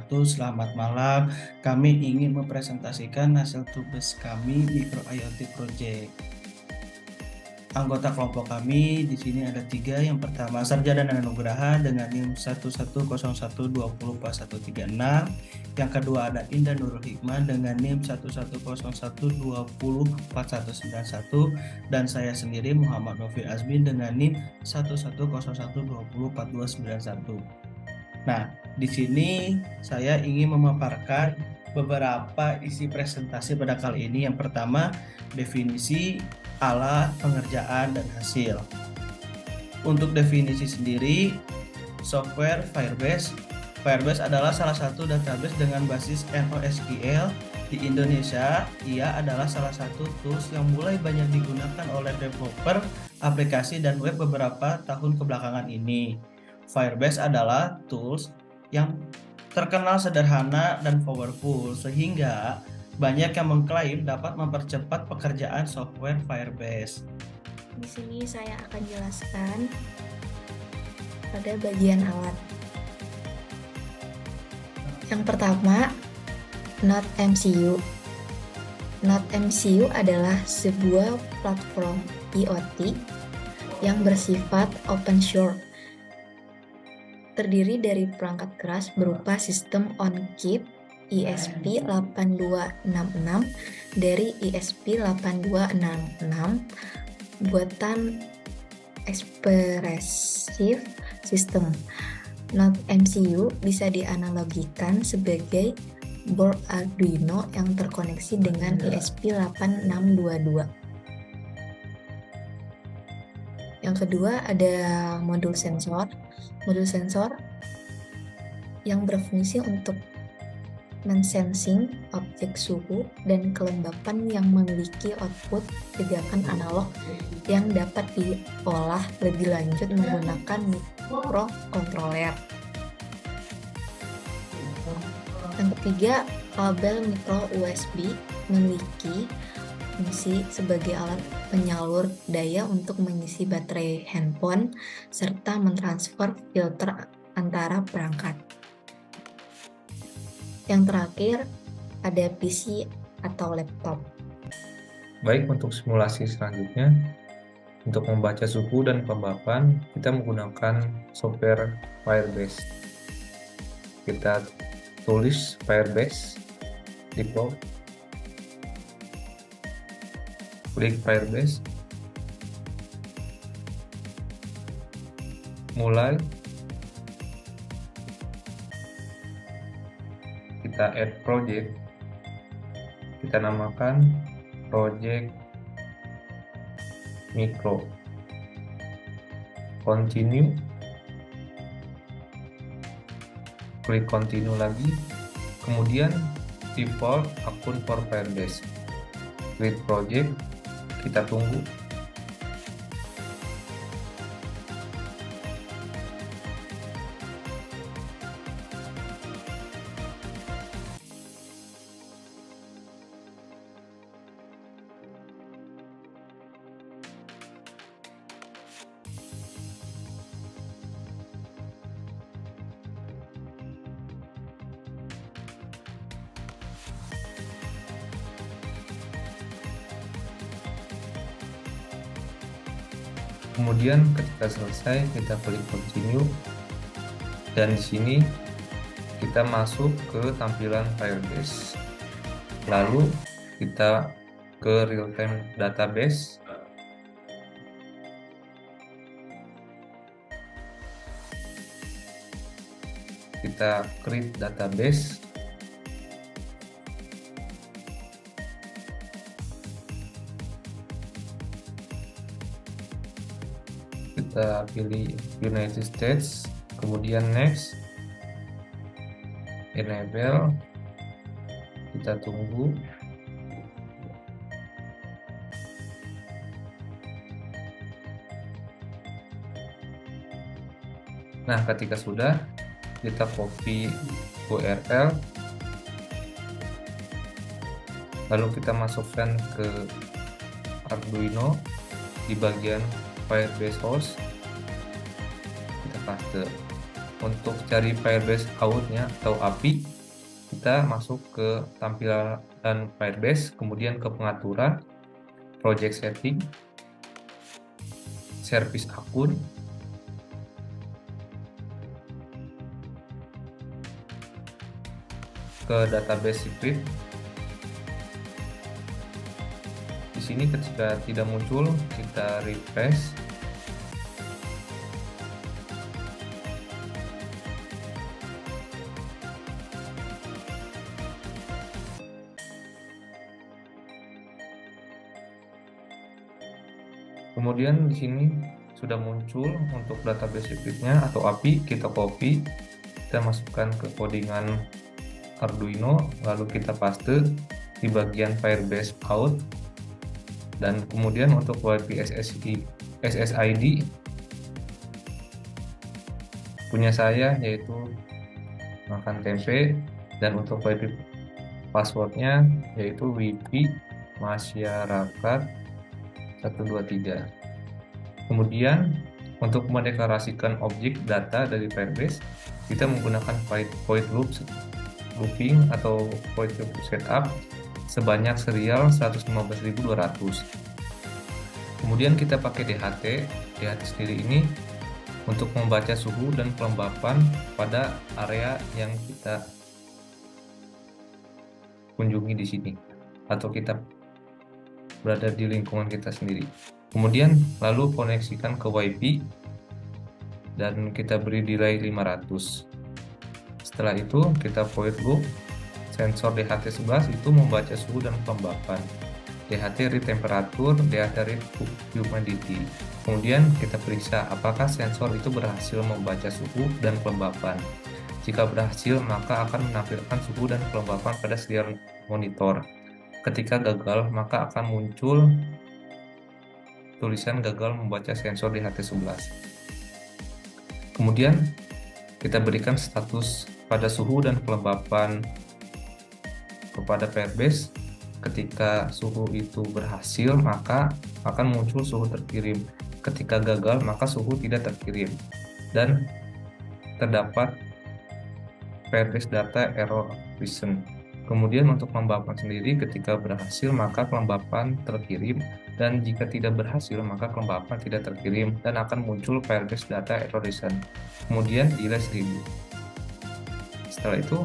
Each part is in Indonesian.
wabarakatuh. Selamat malam. Kami ingin mempresentasikan hasil tugas kami Micro IoT Project. Anggota kelompok kami di sini ada 3. Yang pertama Sarjana Nana Nugraha dengan NIM 1101204136. Yang kedua ada Indah Nurul Hikmah dengan NIM 1101204191. Dan saya sendiri Muhammad Novi Azmin dengan NIM 1101204291. Nah, di sini saya ingin memaparkan beberapa isi presentasi pada kali ini. Yang pertama, definisi, alat, pengerjaan, dan hasil. Untuk definisi sendiri, software Firebase. Firebase adalah salah satu database dengan basis NoSQL di Indonesia. Ia adalah salah satu tools yang mulai banyak digunakan oleh developer aplikasi dan web beberapa tahun kebelakangan ini. Firebase adalah tools yang terkenal sederhana dan powerful, sehingga banyak yang mengklaim dapat mempercepat pekerjaan software Firebase. Di sini saya akan jelaskan pada bagian alat. Yang pertama, Node MCU. Node MCU adalah sebuah platform IoT yang bersifat open source. Terdiri dari perangkat keras berupa sistem on-chip ESP8266 dari ESP8266 buatan Expressive System. Node MCU bisa dianalogikan sebagai board Arduino yang terkoneksi dengan ESP8622. Yang kedua ada modul sensor. Modul sensor yang berfungsi untuk mensensing objek suhu dan kelembapan yang memiliki output tegangan analog yang dapat diolah lebih lanjut menggunakan microcontroller. Yang ketiga, kabel micro USB memiliki fungsi sebagai alat penyalur daya untuk mengisi baterai handphone serta mentransfer filter antara perangkat. Yang terakhir, ada PC atau laptop. Baik, untuk simulasi selanjutnya, untuk membaca suhu dan kelembapan, kita menggunakan software Firebase. Kita tulis Firebase di prompt, klik Firebase, mulai, kita add project, kita namakan project micro, continue, klik continue lagi, kemudian default akun for Firebase, create project, kita tunggu. Kemudian ketika selesai kita klik continue dan di sini kita masuk ke tampilan Firebase. Lalu kita ke real time database. Kita create database. Kita pilih United States, kemudian next, enable, kita tunggu. Nah, ketika sudah, kita copy URL, lalu kita masukkan ke Arduino di bagian Firebase host, kita paste. Untuk cari Firebase outnya atau API, kita masuk ke tampilan Firebase, kemudian ke pengaturan, project setting, service akun, ke database secret. Di sini ketika tidak muncul, kita refresh. Kemudian di sini sudah muncul untuk database secretnya atau API, kita copy, kita masukkan ke codingan Arduino, lalu kita paste di bagian Firebase out, dan kemudian untuk WiFi SSID punya saya yaitu makan tempe, dan untuk WiFi passwordnya yaitu WiFi masyarakat 123. Kemudian untuk mendeklarasikan objek data dari Firebase, kita menggunakan void looping atau void loop setup sebanyak serial 115.200. Kemudian kita pakai DHT sendiri ini untuk membaca suhu dan kelembapan pada area yang kita kunjungi di sini, atau kita berada di lingkungan kita sendiri. Kemudian lalu koneksikan ke WiFi dan kita beri delay 500. Setelah itu kita void loop. Sensor DHT11 itu membaca suhu dan kelembapan, DHT read temperatur, DHT read humidity. Kemudian kita periksa apakah sensor itu berhasil membaca suhu dan kelembapan. Jika berhasil, maka akan menampilkan suhu dan kelembapan pada serial monitor. Ketika gagal, maka akan muncul tulisan gagal membaca sensor DHT11. Kemudian kita berikan status pada suhu dan kelembapan kepada Firebase. Ketika suhu itu berhasil, maka akan muncul suhu terkirim. Ketika gagal, maka suhu tidak terkirim dan terdapat Firebase data error reason. Kemudian untuk kelembapan sendiri, ketika berhasil maka kelembapan terkirim, dan jika tidak berhasil maka kelembapan tidak terkirim dan akan muncul Firebase data error reason. Kemudian delay 1000. Setelah itu,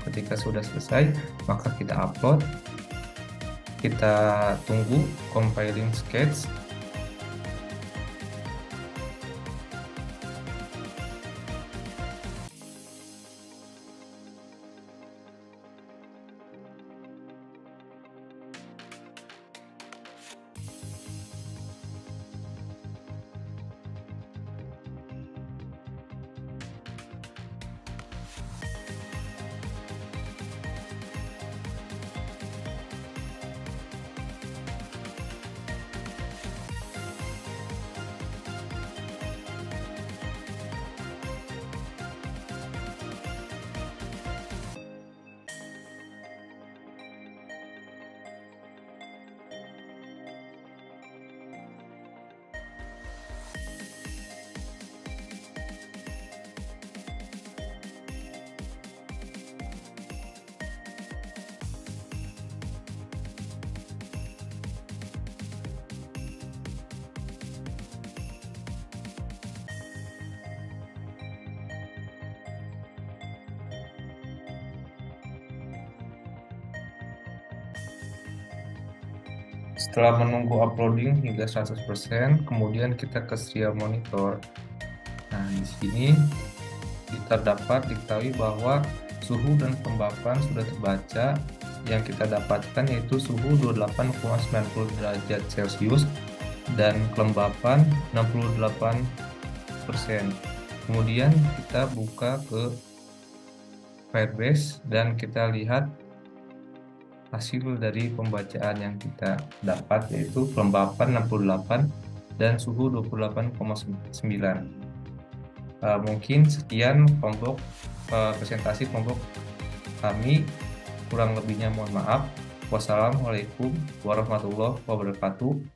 ketika sudah selesai, maka kita upload, kita tunggu compiling sketch. Setelah menunggu uploading hingga 100%, kemudian kita ke serial monitor. Nah, di sini kita dapat diketahui bahwa suhu dan kelembapan sudah terbaca. Yang kita dapatkan yaitu suhu 28,90 derajat Celcius dan kelembapan 68%. Kemudian kita buka ke Firebase dan kita lihat hasil dari pembacaan yang kita dapat, yaitu kelembapan 68 dan suhu 28,9. Mungkin sekian kelompok presentasi kelompok kami, kurang lebihnya mohon maaf. Wassalamualaikum warahmatullahi wabarakatuh.